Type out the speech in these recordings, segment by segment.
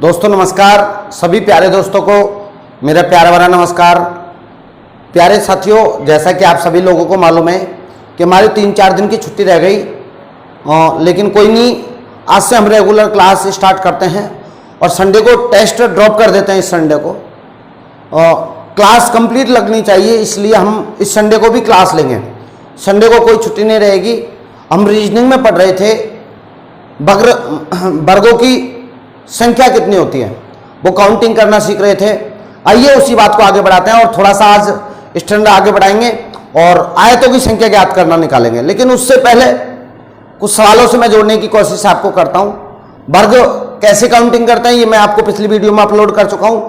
दोस्तों नमस्कार, सभी प्यारे दोस्तों को मेरा प्यारा भरा नमस्कार। प्यारे साथियों, जैसा कि आप सभी लोगों को मालूम है कि हमारी 3-4 दिन की छुट्टी रह गई, लेकिन कोई नहीं, आज से हम रेगुलर क्लास स्टार्ट करते हैं और संडे को टेस्ट ड्रॉप कर देते हैं। इस संडे को क्लास कंप्लीट लगनी चाहिए, इसलिए हम इस संडे को भी क्लास लेंगे। संडे को कोई छुट्टी नहीं रहेगी। हम रीजनिंग में पढ़ रहे थे वर्गों की संख्या कितनी होती है, वो काउंटिंग करना सीख रहे थे। आइए उसी बात को आगे बढ़ाते हैं और थोड़ा सा आज स्टैंडर्ड आगे बढ़ाएंगे और आयतों की संख्या ज्ञात करना निकालेंगे। लेकिन उससे पहले कुछ सवालों से मैं जोड़ने की कोशिश आपको करता हूं। वर्ग कैसे काउंटिंग करते हैं ये मैं आपको पिछली वीडियो में अपलोड कर चुका हूं।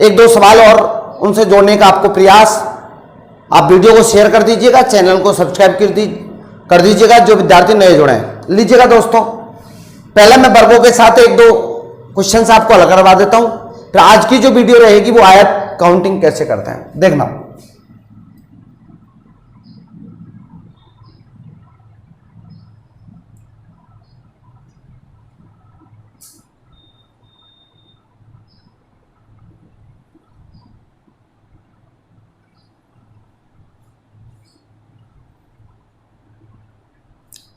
1-2 सवाल और उनसे जोड़ने का आपको प्रयास। आप वीडियो को शेयर कर दीजिएगा, चैनल को सब्सक्राइब कर दीजिएगा जो विद्यार्थी नए जुड़े हैं। लीजिएगा दोस्तों, पहले मैं वर्गों के साथ 1-2 क्वेश्चन आपको हल करवा देता हूं, फिर आज की जो वीडियो रहेगी वो आयत काउंटिंग कैसे करते हैं देखना।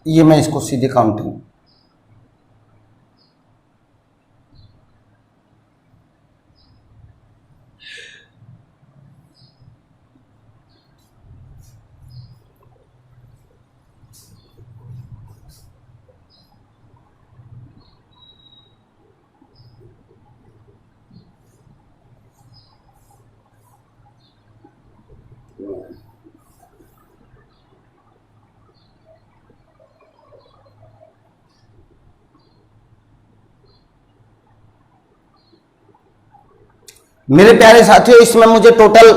ये मैं इसको सीधे काउंटिंग मेरे प्यारे साथियों, इसमें मुझे टोटल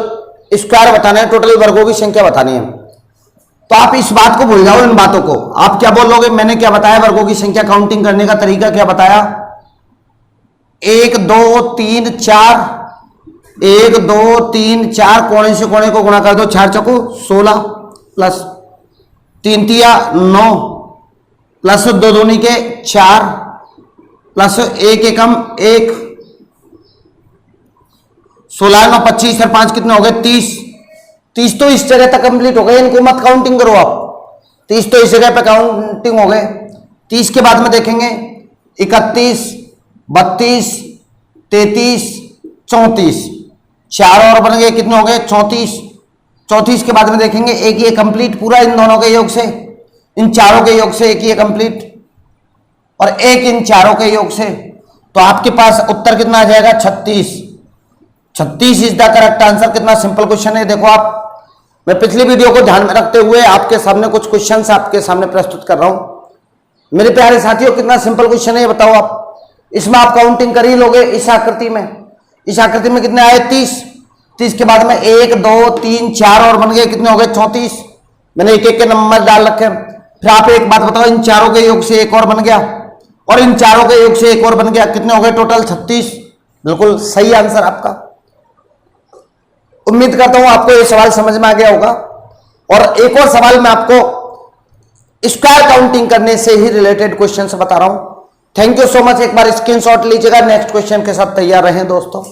स्क्वायर बताना है, टोटल वर्गों की संख्या बतानी है। तो आप इस बात को भूल जाओ, इन बातों को। आप क्या बोलोगे, मैंने क्या बताया, वर्गों की संख्या काउंटिंग करने का तरीका क्या बताया? 1 2 3 4, 1 2 3 4 कोने से कोने को गुणा कर दो, 4 चौको 16 प्लस 3 तिया 9 प्लस 2 दूनी के 4 प्लस 1 एकम 1, 16 9 25 और 5 कितने हो गए? 30 तो इस जगह तक कंप्लीट हो गए, इनको मत काउंटिंग करो आप। 30 तो इस जगह पे काउंटिंग हो गए। 30 के बाद में देखेंगे 31 32 33 34, 4 और बन गए, कितने हो गए? 34। 34 के बाद में देखेंगे एक ये कंप्लीट पूरा इन दोनों के योग से, इन चारों के योग से एक ये कंप्लीट और एक इन चारों के योग से। तो आपके पास उत्तर कितना आ जाएगा? 36। 36 इज द करेक्ट आंसर। कितना सिंपल क्वेश्चन है देखो आप। मैं पिछली वीडियो को ध्यान में रखते हुए आपके सामने कुछ क्वेश्चंस आपके सामने प्रस्तुत कर रहा हूं। मेरे प्यारे साथियों, कितना सिंपल क्वेश्चन है ये बताओ आप। इसमें आप काउंटिंग कर ही लोगे। इस आकृति में कितने आए? 30। 30 के बाद में 1 2 3 4 और बन गए, कितने हो गए? 34। मैंने एक के नंबर डाल रखे। फिर आप एक बात बताओ, इन चारों के योग से एक और बन गया और इन चारों के योग से एक और बन गया, कितने हो गए टोटल? 36। बिल्कुल सही आंसर आपका। उम्मीद करता हूं आपको यह सवाल समझ में आ गया होगा। और एक और सवाल मैं आपको स्क्वायर काउंटिंग करने से ही रिलेटेड क्वेश्चन से बता रहा हूं। Thank you so much. एक बार स्क्रीनशॉट लीजिएगा, नेक्स्ट क्वेश्चन के साथ तैयार रहें दोस्तों।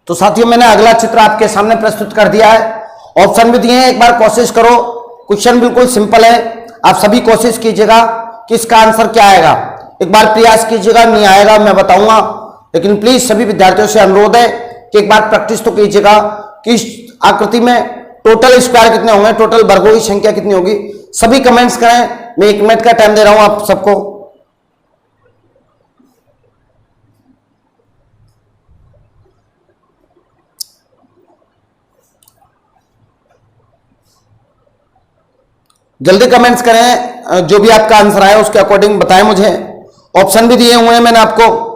तो साथियों, मैंने अगला चित्र आपके सामने प्रस्तुत कर दिया है। ऑप्शन भी दिए हैं, एक बार कोशिश करो। क्वेश्चन बिल्कुल सिंपल है, आप सभी कोशिश कीजिएगा कि इसका आंसर क्या आएगा। एक बार प्रयास कीजिएगा, नहीं आएगा मैं बताऊंगा, लेकिन प्लीज सभी विद्यार्थियों से अनुरोध है कि एक बार प्रैक्टिस तो कीजिएगा कि इस आकृति में टोटल स्क्वायर कितने होंगे, टोटल वर्गों की संख्या कितनी होगी। सभी कमेंट्स करें। मैं 1 मिनट का टाइम दे रहा हूं आप सबको। जल्दी कमेंट्स करें, जो भी आपका आंसर आया उसके अकॉर्डिंग बताएं मुझे। ऑप्शन भी दिए हुए हैं मैंने आपको।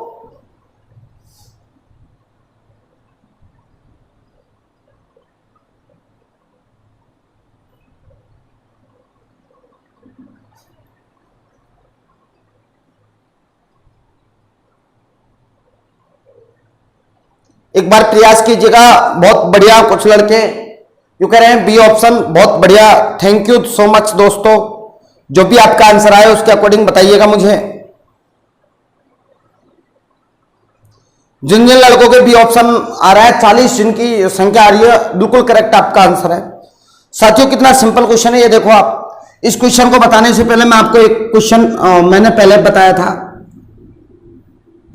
एक बार प्रयास कीजिएगा। बहुत बढ़िया, कुछ लड़के यू कह रहे हैं बी ऑप्शन, बहुत बढ़िया। थैंक यू सो मच दोस्तों। जो भी आपका आंसर आए उसके अकॉर्डिंग बताइएगा मुझे। जिन जिन लड़कों के बी ऑप्शन आ रहा है 40 जिनकी संख्या आ रही है, बिल्कुल करेक्ट आपका आंसर है। साथियों कितना सिंपल क्वेश्चन है ये देखो आप। इस क्वेश्चन को बताने से पहले मैं आपको एक क्वेश्चन मैंने पहले बताया था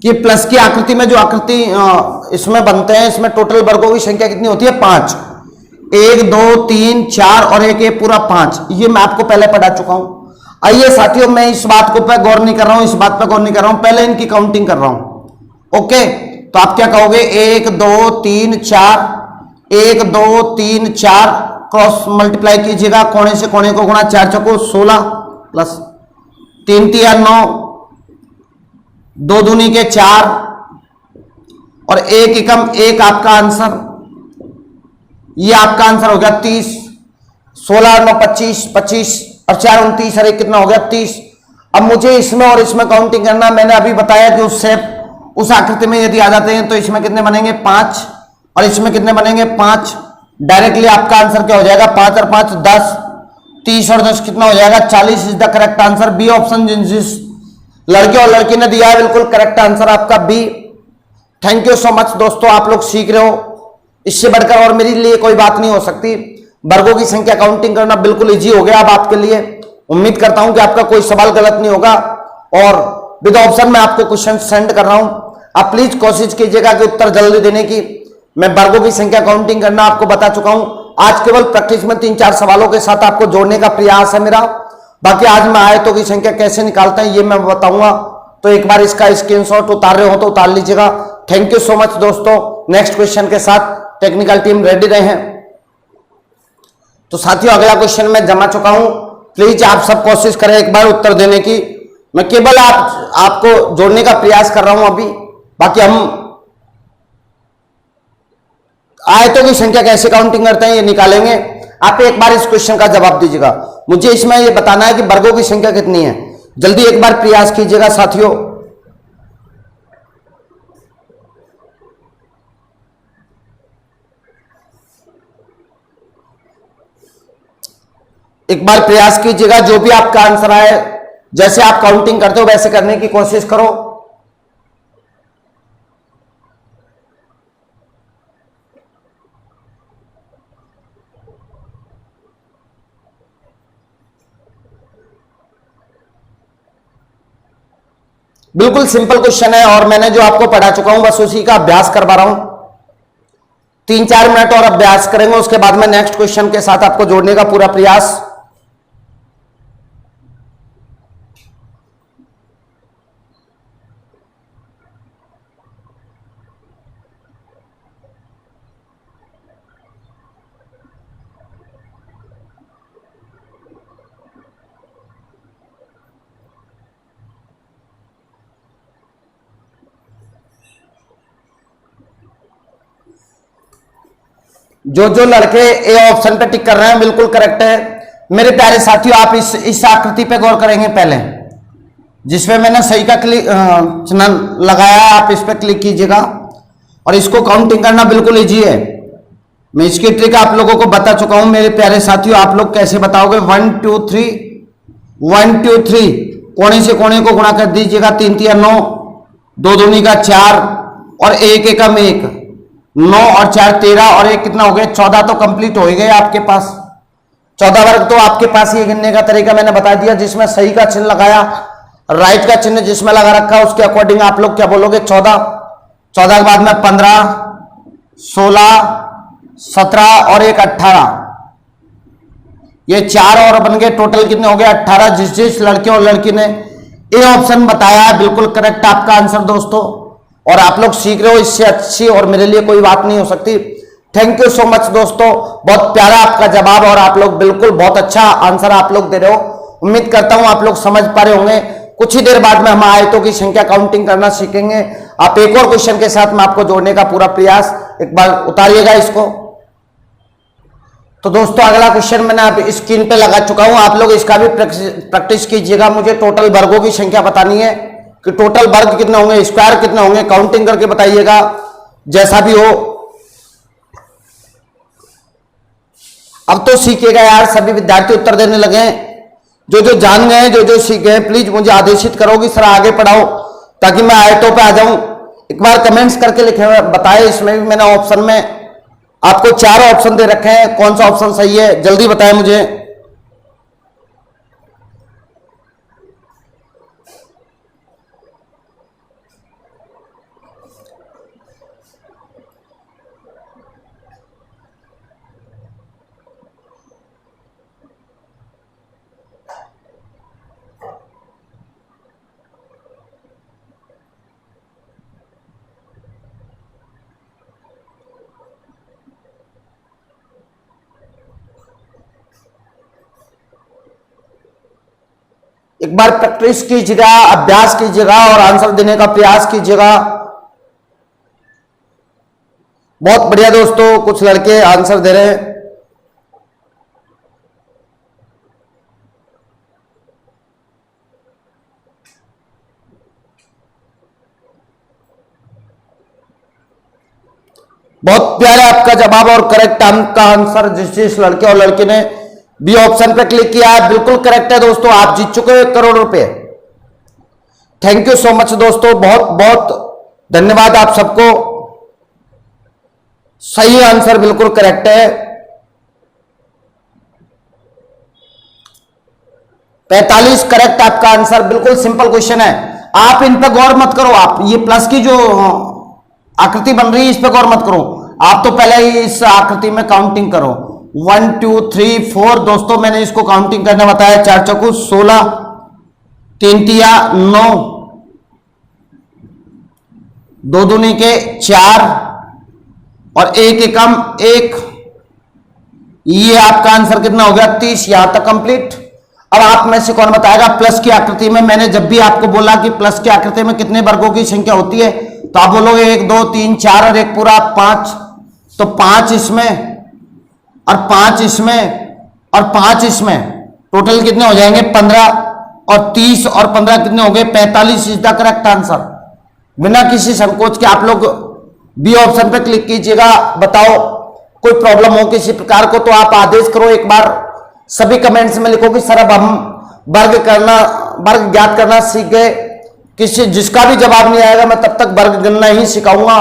कि प्लस की आकृति में जो आकृति इसमें बनते हैं, इसमें टोटल वर्गों की संख्या कितनी होती है? 5। 1 2 3 4 और एक ये पूरा 5, ये मैं आपको पहले पढ़ा चुका हूं। आइए साथियों, मैं इस बात को पे गौर नहीं कर रहा हूं, इस बात पे गौर नहीं कर रहा हूं, पहले इनकी काउंटिंग कर रहा हूं। ओके, तो आप क्या कहोगे? 1 2 3 4, 1 2 3 4 क्रॉस मल्टीप्लाई कीजिएगा, कोने से कोने को गुणा, 4 चौको 16 प्लस 3 3 9, 2 दूनी के 4 और 1 एकम 1 आपका आंसर। ये आपका आंसर हो गया 30। 16 9 25, 25 और 4 29 और 1 कितना हो गया? 30। अब मुझे इसमें और इसमें काउंटिंग करना, मैंने अभी बताया कि उससे उस आकृति में यदि आ जाते हैं तो इसमें कितने बनेंगे? 5 और इसमें कितने बनेंगे? 5। डायरेक्टली आपका आंसर क्या हो जाएगा? 5 और 5 10, 30 और 10 कितना हो जाएगा? 40 is the correct answer. B option जिस लड़के और लड़की ने दिया है, बिल्कुल करेक्ट आंसर आपका B. Thank you so much दोस्तों, आप लोग सीख रहे हो, इससे बढ़कर और मेरे लिए कोई बात नहीं हो सकती। वर्गों की संख्या काउंटिंग करना बिल्कुल इजी हो गया अब आपके लिए। उम्मीद करता हूं कि आपका कोई सवाल गलत नहीं होगा और विद ऑप्शन में आपको क्वेश्चन सेंड कर रहा हूं। आप प्लीज कोशिश कीजिएगा कि उत्तर जल्दी देने की। मैं वर्गों की संख्या काउंटिंग करना आपको बता चुका हूं। आज केवल प्रैक्टिस में 3-4 सवालों के साथ आपको जोड़ने का प्रयास है मेरा। बाकी आज मैं आयतों की संख्या कैसे निकालते हैं ये मैं बताऊंगा, तो एक बार इसका स्क्रीनशॉट उतार रहे हो तो उतार लीजिएगा। थैंक यू सो मच दोस्तों। नेक्स्ट क्वेश्चन के साथ टेक्निकल टीम रेडी रहे हैं। तो साथियों अगला क्वेश्चन मैं जमा चुका हूं, प्लीज आप सब कोशिश करें एक बार उत्तर देने की। मैं केवल आपको जोड़ने का प्रयास कर रहा हूं अभी। बाकी हम आयतों की संख्या कैसे काउंटिंग करते हैं ये निकालेंगे। आप एक बार इस क्वेश्चन का जवाब दीजिएगा। मुझे इसमें ये बताना है कि वर्गों की संख्या कितनी है। जल्दी एक बार प्रयास कीजिएगा साथियों। एक बार प्रयास कीजिएगा, जो भी आपका आंसर आए, जैसे आप काउंटिंग करते हो वैसे करने की कोशिश करो। बिल्कुल सिंपल क्वेश्चन है और मैंने जो आपको पढ़ा चुका हूं बस उसी का अभ्यास करवा रहा हूं। 3-4 मिनट और अभ्यास करेंगे, उसके बाद में नेक्स्ट क्वेश्चन के साथ आपको जोड़ने का पूरा प्रयास। जो जो लड़के ए ऑप्शन पे टिक कर रहे हैं बिल्कुल करेक्ट है मेरे प्यारे साथियों। आप इस आकृति पे गौर करेंगे पहले, जिसमें मैंने सही का क्लिक चिन्ह लगाया है, आप इस पे क्लिक कीजिएगा और इसको काउंटिंग करना बिल्कुल इजी है। मैं इसकी ट्रिक आप लोगों को बता चुका हूं मेरे प्यारे साथियों। आप लोग कैसे बताओगे? 1 2 3, 1 2 3, कोने से कोने को गुणा कर दीजिएगा। 3 3 9, 2 दूनी का 4 और 1 एकम 1, 9 और 4 13 और 1 कितना हो गया? 14। तो कंप्लीट हो ही गए आपके पास 14 वर्ग। तो आपके पास ये गिनने का तरीका मैंने बता दिया, जिसमें सही का चिन्ह लगाया, राइट का चिन्ह जिसमें लगा रखा उसके अकॉर्डिंग आप लोग क्या बोलोगे? 14। 14 के बाद में 15, 16, 17 और 1 18, ये 4 और बन गए, टोटल कितने हो गए? 18। जिस लड़के और लड़की ने ए ऑप्शन बताया है बिल्कुल करेक्ट आपका आंसर दोस्तों। और आप लोग सीख रहे हो, इससे अच्छी और मेरे लिए कोई बात नहीं हो सकती। थैंक यू सो मच दोस्तों, बहुत प्यारा आपका जवाब और आप लोग बिल्कुल बहुत अच्छा आंसर आप लोग दे रहे हो। उम्मीद करता हूं आप लोग समझ पा रहे होंगे। कुछ ही देर बाद में हम आयतों की संख्या काउंटिंग करना सीखेंगे। आप एक और क्वेश्चन के साथ में आपको जोड़ने का पूरा प्रयास, एक बार उतारिएगा इसको। तो दोस्तों अगला क्वेश्चन मैंने आप स्क्रीन पे लगा चुका हूं, आप लोग इसका भी प्रैक्टिस कीजिएगा। मुझे टोटल वर्गों की संख्या बतानी है कि टोटल वर्ग कितने होंगे, स्क्वायर कितने होंगे, काउंटिंग करके बताइएगा जैसा भी हो। अब तो सीखिएगा यार, सभी विद्यार्थी उत्तर देने लगे। जो जो जान गए, जो जो सीख गए, प्लीज मुझे आदेशित करो कि सर आगे पढ़ाओ, ताकि मैं आयतों पे आ जाऊं। एक बार कमेंट्स करके लिखे बताए। इसमें भी मैंने ऑप्शन में आपको 4 ऑप्शन दे रखे हैं, कौन सा ऑप्शन सही है जल्दी बताएं मुझे। एक बार प्रैक्टिस कीजिएगा, अभ्यास कीजिएगा और आंसर देने का प्रयास कीजिएगा। बहुत बढ़िया दोस्तों, कुछ लड़के आंसर दे रहे हैं। बहुत प्यारा आपका जवाब और करेक्ट आपका आंसर। जिस लड़के और लड़की ने बी ऑप्शन पे क्लिक किया है बिल्कुल करेक्ट है दोस्तों। आप जीत चुके हो 1 करोड़ रुपए। थैंक यू सो मच दोस्तों, बहुत बहुत धन्यवाद आप सबको। सही आंसर बिल्कुल करेक्ट है। 45 करेक्ट आपका आंसर। बिल्कुल सिंपल क्वेश्चन है, आप इन पर गौर मत करो। आप ये प्लस की जो आकृति बन रही है इस पर गौर मत करो। आप तो पहले ही इस आकृति में काउंटिंग करो। 1 2 3 4 दोस्तों मैंने इसको काउंटिंग करने बताया। 4 चौकू 16, 3 तिया 9, 2 दूनी के 4 और 1 एकम 1। ये आपका आंसर कितना हो गया 30। यहां तक कंप्लीट। अब आप में से कौन बताएगा प्लस की आकृति में। मैंने जब भी आपको बोला कि प्लस की आकृति में कितने वर्गों की संख्या होती है तो आप बोलोगे 1 2 3 4 और 1 पूरा 5। तो 5 इसमें और 5 इसमें और 5 इसमें, टोटल कितने हो जाएंगे 15। और 30 और 15 कितने हो गए 45 इज द करेक्ट आंसर। बिना किसी संकोच के आप लोग बी ऑप्शन पे क्लिक कीजिएगा। बताओ कोई प्रॉब्लम हो किसी प्रकार को तो आप आदेश करो। एक बार सभी कमेंट्स में लिखो कि सर अब हम वर्ग ज्ञात करना सीख गए। किसी जिसका भी जवाब नहीं आएगा मैं तब तक वर्ग गणना ही सिखाऊंगा,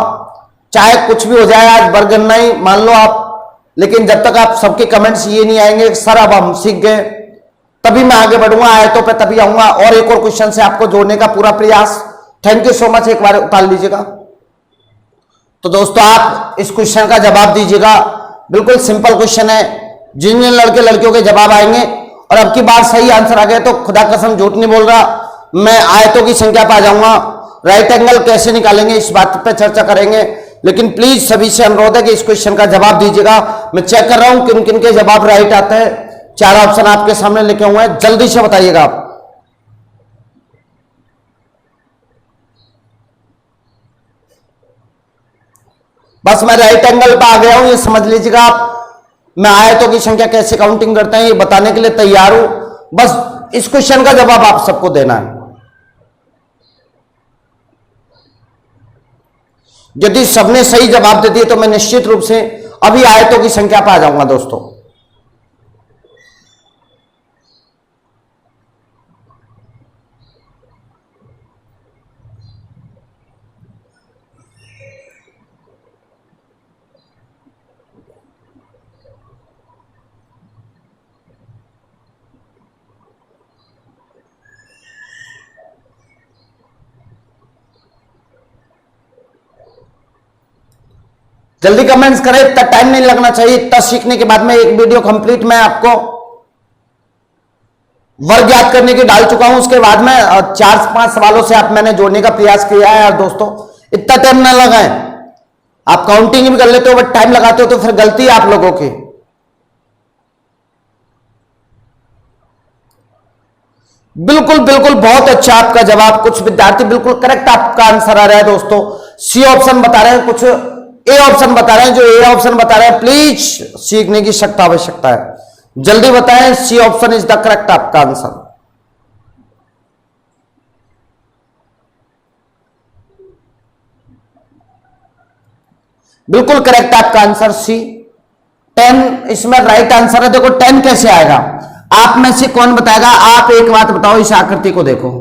चाहे कुछ भी हो जाए। आज वर्ग गणना ही मान लो आप, लेकिन जब तक आप सबके कमेंट्स ये नहीं आएंगे सर अब हम सीख गए, तभी मैं आगे बढ़ूंगा। आयतों पे तभी आऊंगा और एक और क्वेश्चन से आपको जोड़ने का पूरा प्रयास। Thank you so much. एक बार उतार लीजिएगा। तो दोस्तों आप इस क्वेश्चन का जवाब दीजिएगा। बिल्कुल सिंपल क्वेश्चन है, जिन जिन लड़के लड़कियों के जवाब आएंगे और अब की बार सही आंसर आ गया तो खुदा कसम झूठ नहीं बोल रहा, मैं आयतों की संख्या पर आ जाऊंगा। राइट एंगल कैसे निकालेंगे इस बात पे चर्चा करेंगे, लेकिन प्लीज सभी से अनुरोध है कि इस क्वेश्चन का जवाब दीजिएगा। मैं चेक कर रहा हूं किन किन के जवाब राइट आते हैं। 4 ऑप्शन आपके सामने लिखे हुए हैं, जल्दी से बताइएगा आप। बस मैं राइट एंगल पर आ गया हूं, ये समझ लीजिएगा आप। मैं आयतों की संख्या कैसे काउंटिंग करते हैं ये बताने के लिए तैयार हूं। बस इस क्वेश्चन का जवाब आप सबको देना है। यदि सबने सही जवाब दे दिए तो मैं निश्चित रूप से अभी आयतों की संख्या पर आ जाऊंगा दोस्तों। जल्दी कमेंट्स करें, इतना टाइम नहीं लगना चाहिए। इतना सीखने के बाद में एक वीडियो कंप्लीट मैं आपको वर्ग याद करने की डाल चुका हूं। उसके बाद में 4-5 सवालों से आप मैंने जोड़ने का प्रयास किया है। यार दोस्तों इतना टाइम ना लगाएं। आप काउंटिंग भी कर लेते हो बट टाइम लगाते हो तो फिर गलती है आप लोगों की। बिल्कुल बिल्कुल बहुत अच्छा आपका जवाब। कुछ विद्यार्थी बिल्कुल करेक्ट आपका आंसर आ रहा है दोस्तों। सी ऑप्शन बता रहे हैं, कुछ ए ऑप्शन बता रहे हैं। जो ए ऑप्शन बता रहे हैं प्लीज सीखने की सख्त आवश्यकता है, जल्दी बताएं। C option is the correct आपका आंसर। बिल्कुल करेक्ट आपका आंसर सी। 10 इसमें राइट आंसर है। देखो 10 कैसे आएगा, आप में से कौन बताएगा। आप एक बात बताओ, इस आकृति को देखो।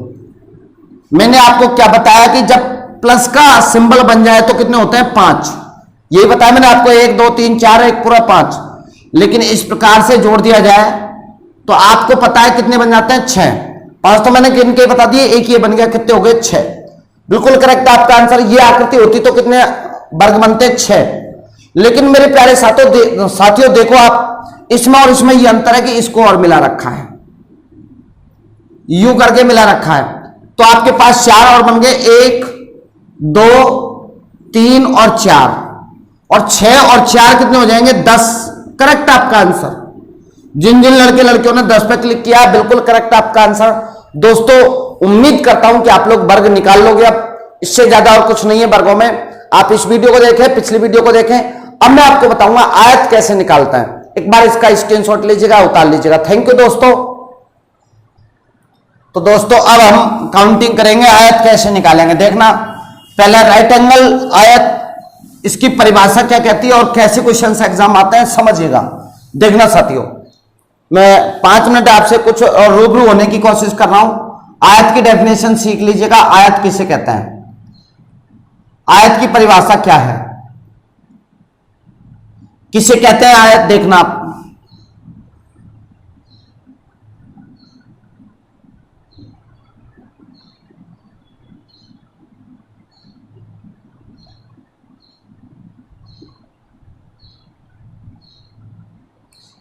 मैंने आपको क्या बताया कि जब प्लस का सिंबल बन जाए तो कितने होते हैं 5। यही बताया मैंने आपको, 1 2 3 4 एक पूरा 5। लेकिन इस प्रकार से जोड़ दिया जाए तो आपको पता है कितने बन जाते हैं 6। 5 तो मैंने गिन के बता दिए, एक ये बन गया, कितने हो गए 6। बिल्कुल करेक्ट आपका आंसर। ये आकृति होती तो कितने वर्ग बनते 6। लेकिन मेरे प्यारे साथियों देखो आप, इसमें और इसमें ये अंतर है कि इसको और मिला रखा है, यूं करके मिला रखा है। तो आपके पास 4 और बन गए, 1 2 3 और 4, और 6 और 4 कितने हो जाएंगे 10। करेक्ट आपका आंसर। जिन जिन लड़के लड़कियों ने 10 पे क्लिक किया, बिल्कुल करेक्ट आपका आंसर। दोस्तों उम्मीद करता हूं कि आप लोग वर्ग निकाल लोगे। अब इससे ज्यादा और कुछ नहीं है वर्गों में। आप इस वीडियो को देखें, पिछली वीडियो को देखें। अब मैं आपको बताऊंगा आयत कैसे निकालता है। एक बार इसका स्क्रीनशॉट लीजिएगा, उतार लीजिएगा। थैंक यू दोस्तों। तो दोस्तों अब हम काउंटिंग करेंगे, आयत कैसे निकालेंगे देखना। पहला राइट एंगल आयत, इसकी परिभाषा क्या कहती है और कैसे क्वेश्चन एग्जाम आते हैं समझिएगा। देखना साथियों, मैं 5 मिनट आपसे कुछ और रूबरू होने की कोशिश कर रहा हूं। आयत की डेफिनेशन सीख लीजिएगा। आयत किसे कहते हैं, आयत की परिभाषा क्या है, किसे कहते हैं आयत, देखना आप।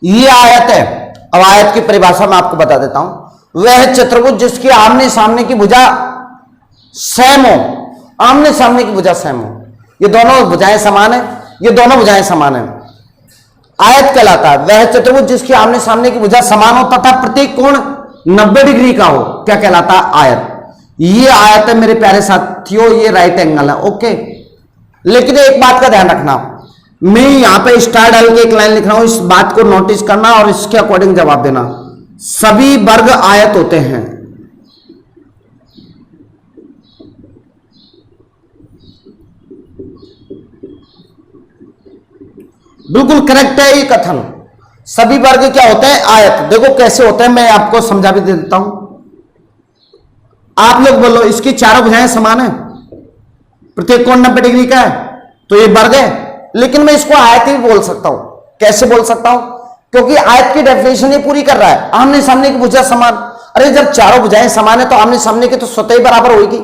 ये आयत है। अब आयत की परिभाषा मैं आपको बता देता हूं। वह चतुर्भुज जिसकी आमने सामने की भुजा सेम हो, आमने सामने की भुजा सेम हो। ये दोनों भुजाएं समान है, ये दोनों भुजाएं समान है, आयत कहलाता है। वह चतुर्भुज जिसकी आमने सामने की भुजा समान हो तथा प्रत्येक कोण 90 डिग्री का हो, क्या कहलाता है, आयत। ये आयत है मेरे प्यारे साथियों, ये राइट एंगल है। ओके, लेकिन एक बात का ध्यान रखना, मैं यहां पे स्टार डाल के एक लाइन लिख रहा हूं, इस बात को नोटिस करना और इसके अकॉर्डिंग जवाब देना। सभी वर्ग आयत होते हैं। बिल्कुल करेक्ट है ये कथन। सभी वर्ग क्या होते हैं, आयत। देखो कैसे होते हैं, मैं आपको समझा भी दे देता हूं। आप लोग बोलो इसकी चारों भुजाएं समान है, प्रत्येक कोण 90 डिग्री का है, तो ये वर्ग है। लेकिन मैं इसको आयत ही बोल सकता हूं। कैसे बोल सकता हूं, क्योंकि आयत की डेफिनेशन ये पूरी कर रहा है, आमने सामने की भुजा समान। अरे जब चारों भुजाएं समान है तो आमने सामने की तो स्वतः ही बराबर होगी।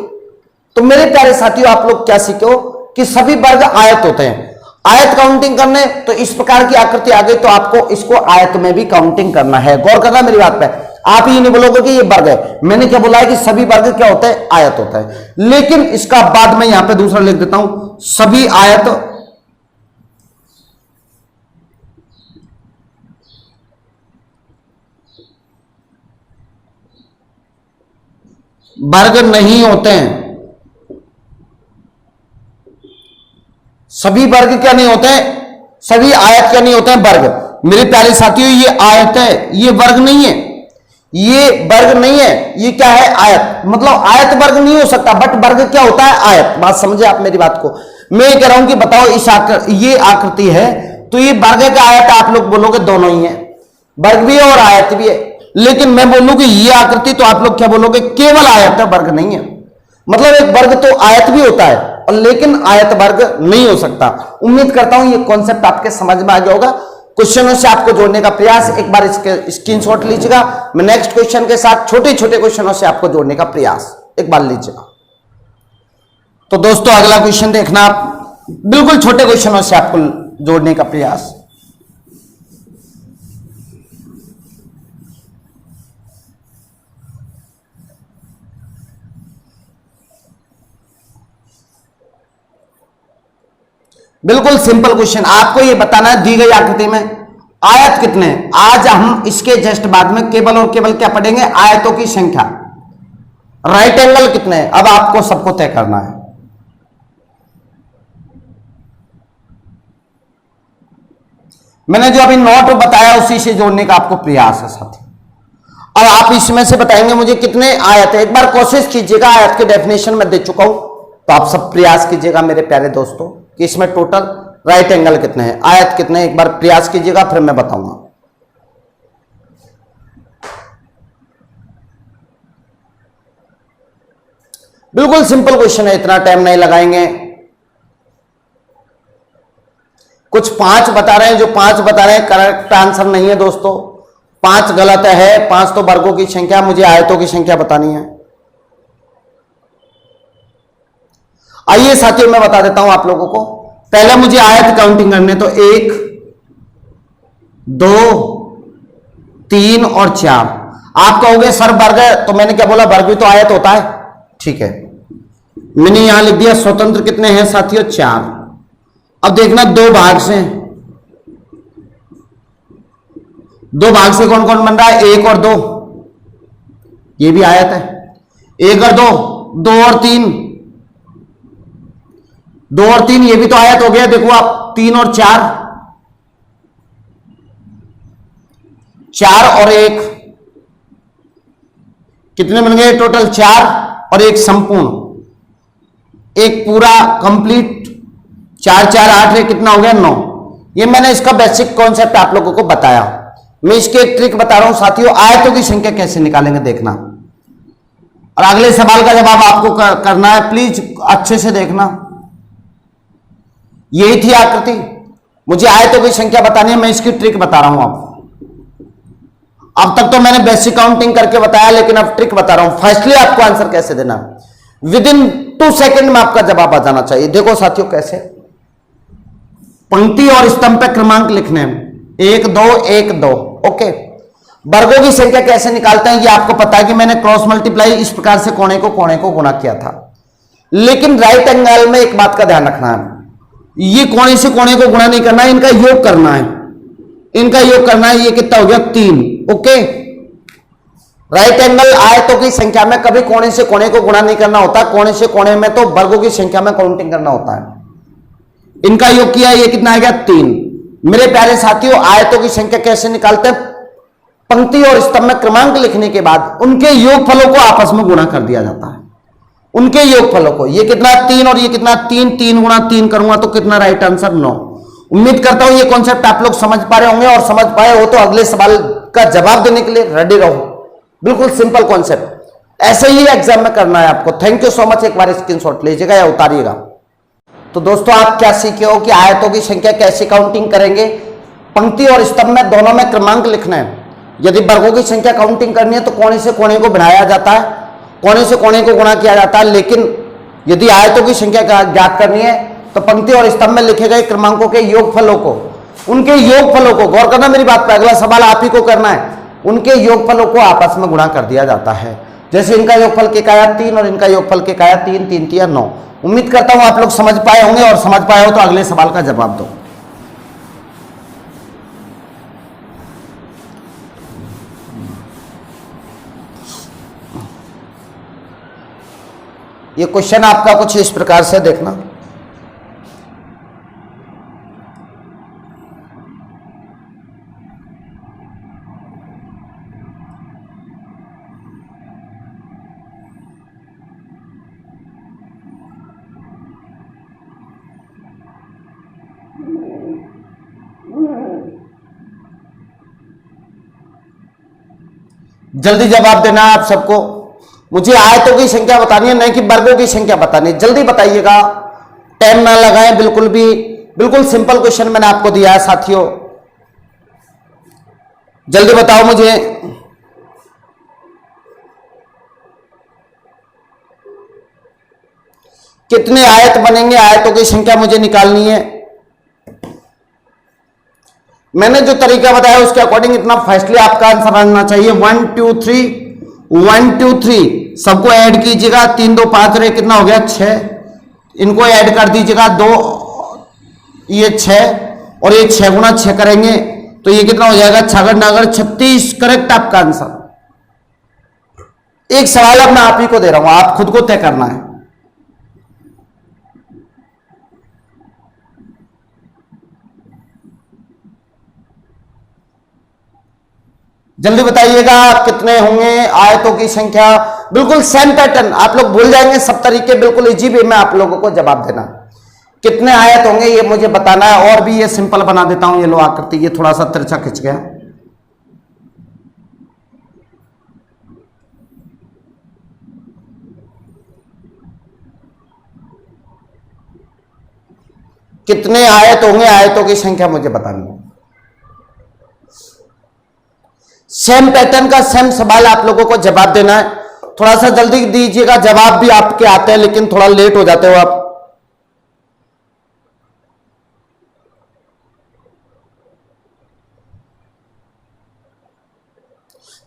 तो मेरे प्यारे साथियों आप लोग क्या सीखो कि सभी वर्ग आयत होते हैं। आयत काउंटिंग करने तो इस प्रकार की आकृति आ गई तो आपको इसको आयत में भी काउंटिंग करना है। गौर करना मेरी बात पे। आप ये नहीं बोलोगे कि ये वर्ग है, मैंने क्या बोला है कि सभी वर्ग क्या होते हैं, आयत होता है। लेकिन इसका बाद में यहां पे दूसरा लिख देता हूं, सभी आयत वर्ग नहीं होते हैं। सभी वर्ग क्या नहीं होते हैं, सभी आयत क्या नहीं होते हैं, वर्ग। मेरे प्यारे साथियों ये आयत है, ये वर्ग नहीं है, ये वर्ग नहीं है, ये क्या है, आयत। मतलब आयत वर्ग नहीं हो सकता, बट वर्ग क्या होता है, आयत। बात समझे आप मेरी बात को। मैं ये कह रहा हूं कि बताओ इस ये आकृति है तो ये वर्ग का आयत, आप लोग बोलोगे दोनों ही है, वर्ग भी है और आयत भी है। लेकिन मैं बोलूं कि ये आकृति, तो आप लोग क्या बोलोगे, केवल आयत है, वर्ग नहीं है। मतलब एक वर्ग तो आयत भी होता है और लेकिन आयत वर्ग नहीं हो सकता। उम्मीद करता हूं ये कॉन्सेप्ट आपके समझ में आ गया होगा। क्वेश्चनों से आपको जोड़ने का प्रयास, एक बार इसके स्क्रीनशॉट लीजिएगा। मैं नेक्स्ट क्वेश्चन के साथ छोटे छोटे क्वेश्चनों से आपको जोड़ने का प्रयास एक बार लीजिएगा। तो दोस्तों अगला क्वेश्चन देखना आप, बिल्कुल छोटे क्वेश्चनों से आपको जोड़ने का प्रयास। बिल्कुल सिंपल क्वेश्चन, आपको ये बताना है दी गई आकृति में आयत कितने हैं। आज हम इसके जस्ट बाद में केवल और केवल क्या पढ़ेंगे, आयतों की संख्या। राइट एंगल कितने हैं, अब आपको सबको तय करना है। मैंने जो अभी नोट बताया उसी से जोड़ने का आपको प्रयास है साथी। अब आप इसमें से बताएंगे मुझे कितने आयत है। एक बार कोशिश कीजिएगा, आयत की डेफिनेशन में दे चुका हूं, तो आप सब प्रयास कीजिएगा मेरे प्यारे दोस्तों कि इसमें टोटल राइट एंगल कितने हैं, आयत कितने हैं। एक बार प्रयास कीजिएगा, फिर मैं बताऊंगा। बिल्कुल सिंपल क्वेश्चन है, इतना टाइम नहीं लगाएंगे। कुछ 5 बता रहे हैं, जो 5 बता रहे हैं करेक्ट आंसर नहीं है दोस्तों, 5 गलत है। 5 तो वर्गों की संख्या, मुझे आयतों की संख्या बतानी है। आइए साथियों मैं बता देता हूं आप लोगों को। पहले मुझे आयत काउंटिंग करने, तो 1 2 3 और 4। आप कहोगे सर वर्ग है, तो मैंने क्या बोला, वर्ग भी तो आयत होता है। ठीक है, मैंने यहां लिख दिया स्वतंत्र कितने हैं साथियों, 4। अब देखना 2 भाग से, 2 भाग से कौन कौन बन रहा है, 1 और 2, ये भी आयत है। 1 और 2, 2 और 3, 2 और 3 ये भी तो आयत हो गया। देखो आप 3 और 4, 4 और 1 कितने बन गए टोटल, 4 और 1 संपूर्ण, एक पूरा कंप्लीट। 4 4 8 है, कितना हो गया 9। ये मैंने इसका बेसिक कॉन्सेप्ट आप लोगों को बताया। मैं इसकी एक ट्रिक बता रहा हूं साथियों, आयतों की संख्या कैसे निकालेंगे देखना, और अगले सवाल का जवाब आपको करना है, प्लीज अच्छे से देखना। यही थी आकृति, मुझे आयतों की संख्या बतानी है, मैं इसकी ट्रिक बता रहा हूं आपको। अब तक तो मैंने बेसिक काउंटिंग करके बताया, लेकिन अब ट्रिक बता रहा हूं। फर्स्टली आपको आंसर कैसे देना, विद इन 2 सेकेंड में आपका जवाब आ जाना चाहिए। देखो साथियों कैसे, पंक्ति और स्तंभ पे क्रमांक लिखने हैं, 1 2 1 2। ओके, वर्गों की संख्या कैसे निकालते हैं ये आपको पता है कि मैंने क्रॉस मल्टीप्लाई इस प्रकार से कोने को गुणा किया था। लेकिन राइट एंगल में एक बात का ध्यान रखना है, ये कोने से कोने को गुणा नहीं करना है, इनका योग करना है, इनका योग करना है। ये कितना हो गया 3। ओके, राइट एंगल आयतों की संख्या में कभी कोने से कोने को गुणा नहीं करना होता, कोने से कोने में तो वर्गों की संख्या में काउंटिंग करना होता है। इनका योग किया, ये कितना आ गया 3। मेरे प्यारे साथियों, आयतों की संख्या कैसे निकालते हैं, पंक्ति और स्तंभ में क्रमांक लिखने के बाद उनके योगफलों को आपस में गुणा कर दिया जाता है। उनके योगफलों को, ये कितना 3 और ये कितना 3, 3 गुणा 3 करूंगा तो कितना, राइट आंसर 9। उम्मीद करता हूं ये कॉन्सेप्ट आप लोग समझ पा रहे होंगे, और समझ पाए हो तो अगले सवाल का जवाब देने के लिए रेडी रहो। बिल्कुल सिंपल कॉन्सेप्ट, ऐसे ही एग्जाम में करना है आपको। Thank you so much. एक बार स्क्रीनशॉट लीजिएगा या उतारिएगा। तो दोस्तों आप क्या सीखे हो कि आयतों की संख्या कैसे काउंटिंग करेंगे, पंक्ति और स्तंभ में दोनों में क्रमांक लिखना है। यदि वर्गों की संख्या काउंटिंग करनी है तो कोने से कोने को बढ़ाया जाता है, कोने से कोने को गुणा किया जाता है। लेकिन यदि आयतों की संख्या ज्ञात करनी है तो पंक्ति और स्तंभ में लिखे गए क्रमांकों के योगफलों को, उनके योगफलों को, गौर करना मेरी बात पर, अगला सवाल आप ही को करना है, उनके योगफलों को आपस में गुणा कर दिया जाता है। जैसे इनका योगफल के काया 3 और इनका योगफल के काया 3, 3 3 9। उम्मीद करता हूं आप लोग समझ पाए होंगे, और समझ पाए हो तो अगले सवाल का जवाब दो। ये क्वेश्चन आपका कुछ इस प्रकार से देखना, जल्दी जवाब देना है आप सबको। मुझे आयतों की संख्या बतानी है, नहीं कि वर्गों की संख्या बतानी है। जल्दी बताइएगा, टाइम ना लगाएं बिल्कुल भी। बिल्कुल सिंपल क्वेश्चन मैंने आपको दिया है साथियों, जल्दी बताओ मुझे। कितने आयत बनेंगे, आयतों की संख्या मुझे निकालनी है। मैंने जो तरीका बताया उसके अकॉर्डिंग इतना फास्टली आपका आंसर आना चाहिए। 1 2 3 1 2 3 सबको ऐड कीजिएगा। 3 2 5 रहे, कितना हो गया 6। इनको ऐड कर दीजिएगा 2, ये 6 और ये 6 गुणा 6 करेंगे तो ये कितना हो जाएगा 6 नागर 36। करेक्ट आपका आंसर। एक सवाल अब मैं आप ही को दे रहा हूं, आप खुद को तय करना है। जल्दी बताइएगा कितने होंगे आयतों की संख्या। बिल्कुल सेम पैटर्न, आप लोग भूल जाएंगे सब तरीके, बिल्कुल इजी वे में आप लोगों को जवाब देना। कितने आयत होंगे ये मुझे बताना है। और भी ये सिंपल बना देता हूं, ये लो आकृति, ये थोड़ा सा तिरछा खिंच गया। कितने आयत होंगे, आयतों की संख्या मुझे बतानी है। सेम पैटर्न का सेम सवाल आप लोगों को जवाब देना है। थोड़ा सा जल्दी दीजिएगा, जवाब भी आपके आते हैं लेकिन थोड़ा लेट हो जाते हो आप।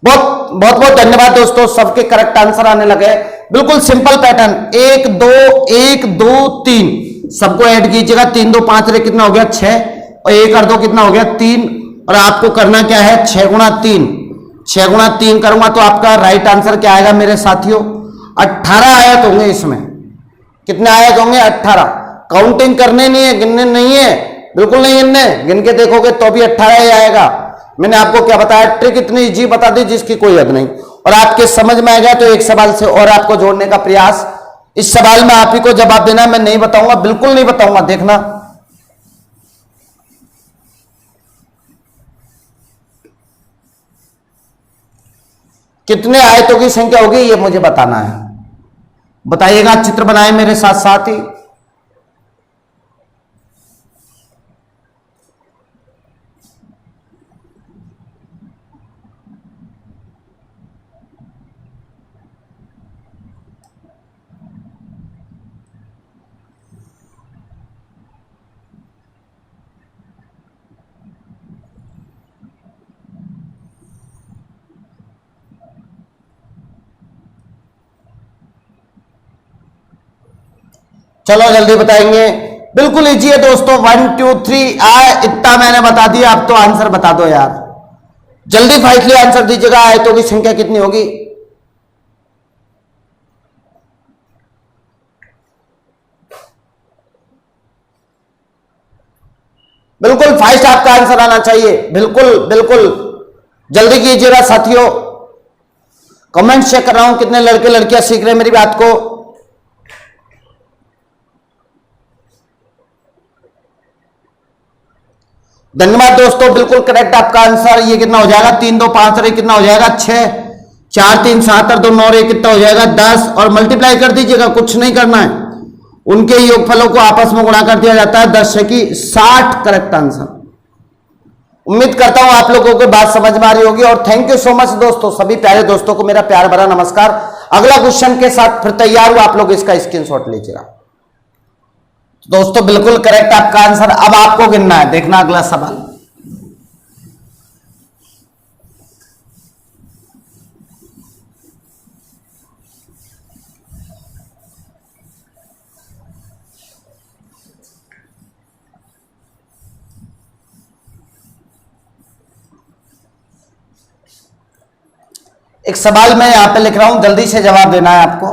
बहुत बहुत बहुत धन्यवाद दोस्तों, सबके करेक्ट आंसर आने लगे। बिल्कुल सिंपल पैटर्न, 1 2 1 2 3 सबको ऐड कीजिएगा। 3 2 5 रे कितना हो गया 6 और 1 और 2 कितना हो गया 3। और आपको करना क्या है 6 गुणा 3, 6 गुणा 3 करूंगा तो आपका राइट आंसर क्या आएगा मेरे साथियों, 18 आयत होंगे। इसमें कितने आयत होंगे 18। काउंटिंग करने नहीं है, गिनने नहीं है, बिल्कुल नहीं गिनने, गिन के देखोगे तो भी 18 ही आएगा। मैंने आपको क्या बताया, ट्रिक इतनी इजी बता दी जिसकी कोई हद नहीं। और आपके समझ में आ गया तो एक सवाल से और आपको जोड़ने का प्रयास। इस सवाल में आप ही को जवाब देना, मैं नहीं बताऊंगा, बिल्कुल नहीं बताऊंगा, देखना। कितने आयतों की संख्या होगी ये मुझे बताना है, बताइएगा। चित्र बनाए मेरे साथ साथ ही। चलो जल्दी बताएंगे, बिल्कुल इजी है दोस्तों। 1 2 3 आए, इतना मैंने बता दिया, अब तो आंसर बता दो यार, जल्दी फाइटली आंसर दीजिएगा। आयतों की संख्या कितनी होगी? बिल्कुल फास्ट आपका आंसर आना चाहिए, बिल्कुल बिल्कुल जल्दी कीजिएगा साथियों। कमेंट चेक कर रहा हूं कितने लड़के लड़कियां सीख रहे हैं मेरी बात को। धन्यवाद दोस्तों, बिल्कुल करेक्ट आपका आंसर। ये कितना हो जाएगा 3 2 5 और कितना हो जाएगा 6, 4 3 7 और 2 9 और कितना हो जाएगा 10 और मल्टीप्लाई कर दीजिएगा, कुछ नहीं करना है। उनके योगफलों को आपस में गुणा कर दिया जाता है, 10 की 60 करेक्ट आंसर। उम्मीद करता हूं आप लोगों को बात समझ में आ रही होगी। और थैंक यू सो मच दोस्तों, सभी प्यारे दोस्तों को मेरा प्यार भरा नमस्कार। अगला क्वेश्चन के साथ फिर तैयार हूं, आप लोग इसका स्क्रीनशॉट लीजिएगा दोस्तों। बिल्कुल करेक्ट आपका आंसर। अब आपको गिनना है, देखना अगला सवाल। एक सवाल मैं यहां पे लिख रहा हूं, जल्दी से जवाब देना है आपको।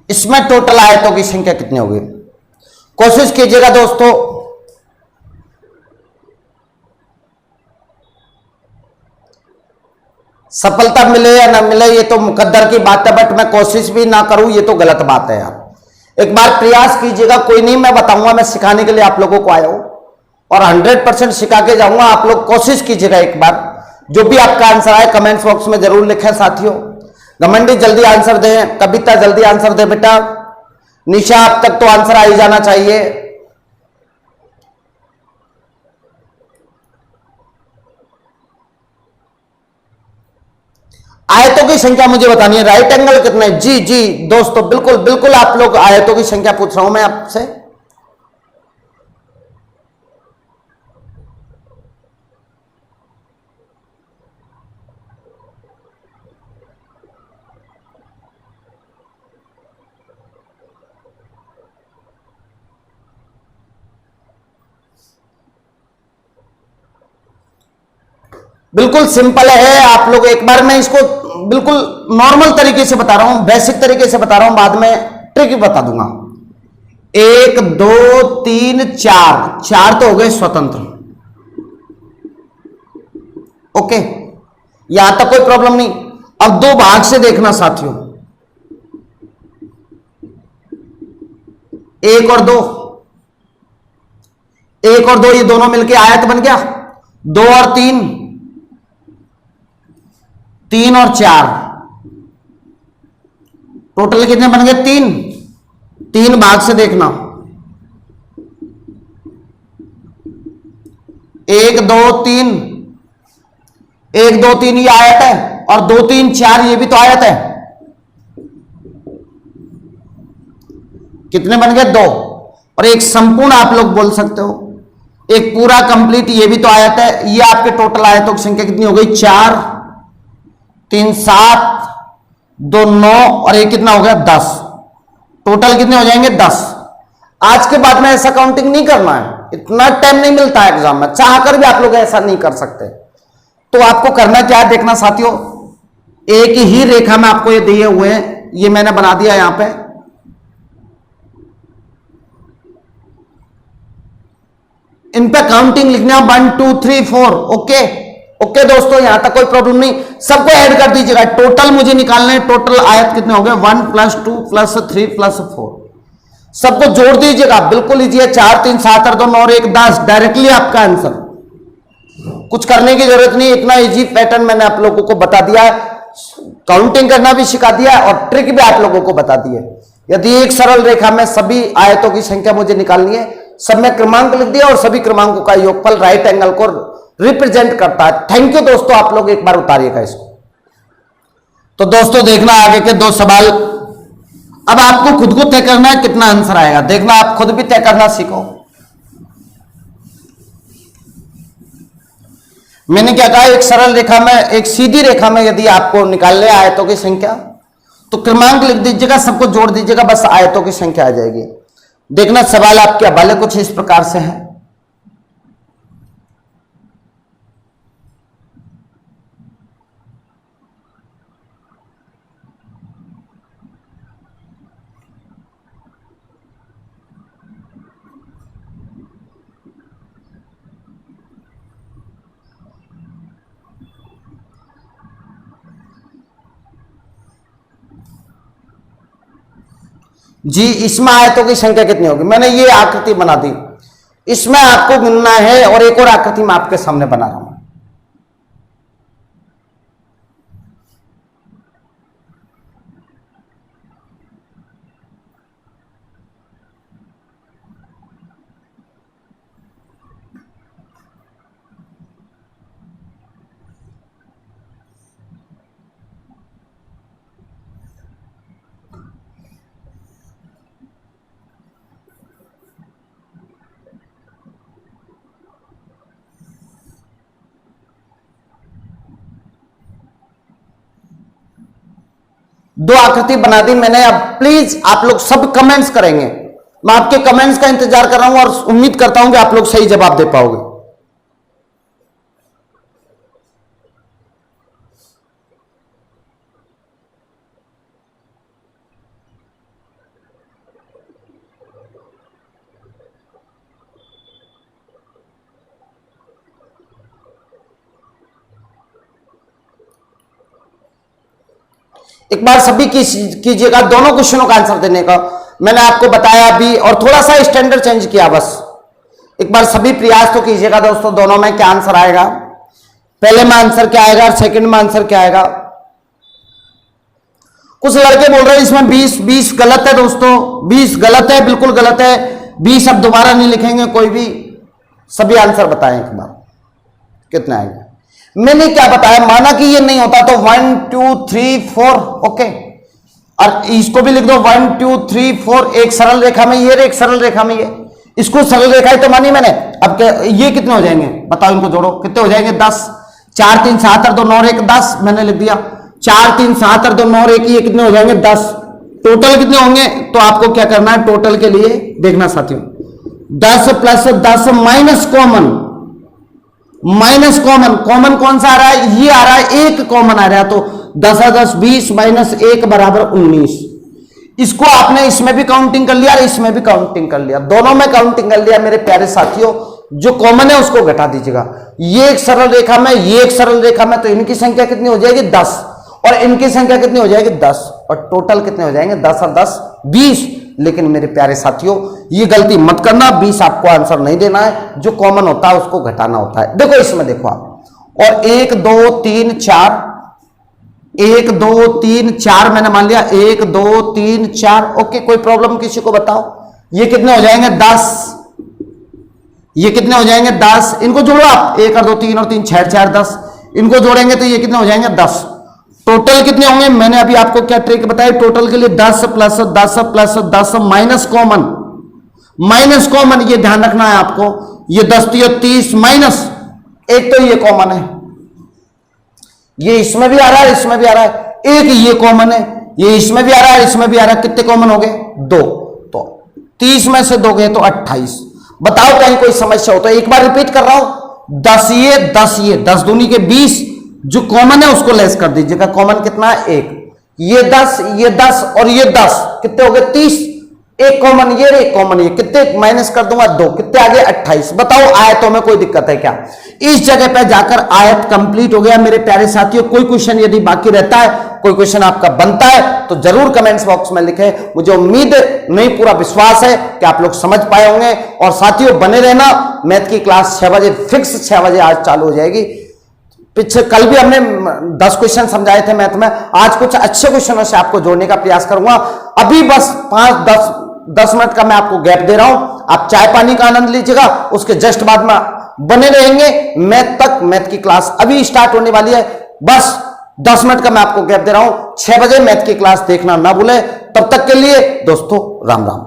इसमें टोटल आयतों की संख्या कितनी होगी? कोशिश कीजिएगा दोस्तों। सफलता मिले या ना मिले ये तो मुकद्दर की बात है, बट मैं कोशिश भी ना करूं ये तो गलत बात है यार। एक बार प्रयास कीजिएगा, कोई नहीं, मैं बताऊंगा, मैं सिखाने के लिए आप लोगों को आया हूं और 100% सिखा के जाऊंगा। आप लोग कोशिश कीजिएगा एक बार, जो भी आपका आंसर आए कमेंट्स बॉक्स में जरूर लिखें साथियों। घमंडी जल्दी आंसर दें, कविता जल्दी आंसर दे बेटा, निशा अब तक तो आंसर आ ही जाना चाहिए। आयतों की संख्या मुझे बतानी है, राइट एंगल कितने? जी जी दोस्तों, बिल्कुल बिल्कुल आप लोग आयतों की संख्या पूछ रहा हूं मैं आपसे। बिल्कुल सिंपल है, आप लोग एक बार, मैं इसको बिल्कुल नॉर्मल तरीके से बता रहा हूं, बेसिक तरीके से बता रहा हूं, बाद में ट्रिक बता दूंगा। 1 2 3 4, 4 तो हो गए स्वतंत्र। ओके, यहां तक कोई प्रॉब्लम नहीं। अब 2 भाग से देखना साथियों, 1 और 2, 1 और 2 ये दोनों मिलके आयत बन गया, 2 और 3, 3 और 4, टोटल कितने बन गए? 3। 3 भाग से देखना, 1 2 3, 1 2 3 ये आयत है, और 2 3 4 ये भी तो आयत है। कितने बन गए? 2। और एक संपूर्ण आप लोग बोल सकते हो, एक पूरा कंप्लीट ये भी तो आयत है। ये आपके टोटल आयतों की संख्या कितनी हो गई? 4 3 7 2 9 और ये कितना हो गया? 10। टोटल कितने हो जाएंगे? 10। आज के बाद में ऐसा काउंटिंग नहीं करना है, इतना टाइम नहीं मिलता है एग्जाम में, चाहकर भी आप लोग ऐसा नहीं कर सकते। तो आपको करना क्या है देखना साथियों, एक ही रेखा में आपको ये दिए हुए हैं, ये मैंने बना दिया यहां पे। इन पे काउंटिंग लिखना 1 2 3 4। ओके ओके दोस्तों, यहां तक कोई प्रॉब्लम नहीं, सबको ऐड कर दीजिएगा। टोटल मुझे निकालने हैं, टोटल आयत कितने हो गए? 1 + 2 + 3 + 4। सबको जोड़ दीजिएगा, बिल्कुल लीजिए। 4 3 7 और 2 9 और 1 10, डायरेक्टली आपका आंसर। कुछ करने की जरूरत नहीं, इतना इजी पैटर्न मैंने आप लोगों को बता दिया है। काउंटिंग करना भी सिखा दिया है और ट्रिक भी आप लोगों को बता दी है। यदि एक सरल रेखा में सभी आयतों की संख्या मुझे निकालनी है, सब में क्रमांक लिख दिया और सभी क्रमांकों का योगफल राइट एंगल को रिप्रेजेंट करता है। थैंक यू दोस्तों, आप लोग एक बार उतारिएगा इसको। तो दोस्तों देखना आगे के 2 सवाल, अब आपको खुद को तय करना है कितना आंसर आएगा। देखना, आप खुद भी तय करना सीखो। मैंने क्या कहा, एक सरल रेखा में, एक सीधी रेखा में यदि आपको निकालने आयतों की संख्या, तो क्रमांक लिख दीजिएगा, सबको जोड़ दीजिएगा, बस आयतों की संख्या आ जाएगी। देखना सवाल आपके हवाले कुछ इस प्रकार से है। जी, इसमें आयतों की संख्या कितनी होगी? मैंने ये आकृति बना दी, इसमें आपको गिनना है, और एक और आकृति मैं आपके सामने बना रहा हूं। दो आकृति बना दी मैंने। अब प्लीज आप लोग सब कमेंट्स करेंगे, मैं आपके कमेंट्स का इंतजार कर रहा हूं और उम्मीद करता हूं कि आप लोग सही जवाब दे पाओगे। एक बार सभी कीजिएगा, दोनों क्वेश्चनों का आंसर देने का मैंने आपको बताया अभी, और थोड़ा सा स्टैंडर्ड चेंज किया बस। एक बार सभी प्रयास तो कीजिएगा दोस्तों, दोनों में क्या आंसर आएगा, पहले में आंसर क्या आएगा और सेकंड में आंसर क्या आएगा। कुछ लड़के बोल रहे हैं इसमें 20 गलत है दोस्तों, 20 गलत है, बिल्कुल गलत है। 20 अब दोबारा नहीं लिखेंगे कोई भी, सभी आंसर बताएं एक बार कितना आएगा। मैंने क्या बताया, माना कि ये नहीं होता तो 1 2 3 4, ओके, और इसको भी लिख दो 1 2 3 4, एक सरल रेखा में ये, एक सरल रेखा में ये, इसको सरल रेखा ही तो मानी मैंने। अब क्या ये कितने हो जाएंगे बताओ, इनको जोड़ो, कितने हो जाएंगे? 10। 4 3 7 और 2 9 और 1 10, मैंने लिख दिया। 4 3 7 और 2 9 और 1, ये कितने हो जाएंगे? 10। टोटल कितने होंगे? तो आपको क्या करना है टोटल के लिए, देखना साथियों, 10 + 10 minus common, minus common, common कौन सा आ रहा है? ये आ रहा है, एक कॉमन आ रहा है, तो 10 10 20 माइनस 1 बराबर 19। इसको आपने इसमें भी काउंटिंग कर लिया और इसमें भी काउंटिंग कर लिया, दोनों में काउंटिंग कर लिया मेरे प्यारे साथियों। जो कॉमन है उसको घटा दीजिएगा। ये एक सरल रेखा में, ये एक सरल रेखा में, तो इनकी संख्या कितनी हो जाएगी? 10, और इनकी संख्या कितनी हो जाएगी? 10, और टोटल कितने हो जाएंगे? 10 और 10 20। लेकिन मेरे प्यारे साथियों ये गलती मत करना, 20 आपको आंसर नहीं देना है, जो कॉमन होता है उसको घटाना होता है। देखो इसमें देखो आप, और 1 2 3 4, 1 2 3 4 मैंने मान लिया, 1 2 3 4, ओके, कोई प्रॉब्लम किसी को बताओ। ये कितने हो जाएंगे 10, ये कितने हो जाएंगे 10, इनको जोड़ो आप, 1 और 2 3 और 3 6 4 10, इनको जोड़ेंगे तो ये कितने हो जाएंगे 10। टोटल कितने होंगे, मैंने अभी आपको क्या ट्रिक बताई, टोटल के लिए 10 plus 10 plus 10 minus common, minus common, ये ध्यान रखना है आपको, ये 10 30 माइनस एक, तो ये कॉमन है, ये इसमें भी आ रहा है, इसमें भी आ रहा है, एक ये कॉमन है, ये इसमें भी आ रहा है, इसमें भी आ रहा है, कितने कॉमन हो गए 2, तो 30 में से 2 गए तो 28। बताओ कहीं कोई समस्या हो तो एक बार रिपीट कर रहा हूं, 10 ये 10 ये, 10 दूनी के 20, जो कॉमन है उसको लेस कर दीजिएगा, कॉमन कितना है 1, ये 10 और ये 10, कितने हो गए 30, एक कॉमन ये, एक कॉमन ये, कितने माइनस कर दूंगा 2, कितने आगे 28। बताओ आयतों में कोई दिक्कत है क्या? इस जगह पे जाकर आयत कंप्लीट हो गया मेरे प्यारे साथियों। कोई क्वेश्चन यदि बाकी रहता है, कोई क्वेश्चन आपका बनता है तो जरूर कमेंट्स बॉक्स में लिखें। मुझे उम्मीद नहीं पूरा विश्वास है कि आप लोग समझ पाए होंगे। और साथियों बने रहना, मैथ की क्लास 6 बजे फिक्स 6 बजे आज चालू हो जाएगी। पीछे कल भी हमने 10 क्वेश्चन समझाए थे मैथ में, आज कुछ अच्छे क्वेश्चनों से आपको जोड़ने का प्रयास करूंगा। अभी बस 5-10 मिनट का मैं आपको गैप दे रहा हूं, आप चाय पानी का आनंद लीजिएगा, उसके जस्ट बाद में बने रहेंगे मैथ तक। मैथ की क्लास अभी स्टार्ट होने वाली है, बस 10 मिनट का मैं आपको गैप दे रहा हूं। 6 बजे मैथ की क्लास देखना ना भूलें। तब तक के लिए दोस्तों राम राम।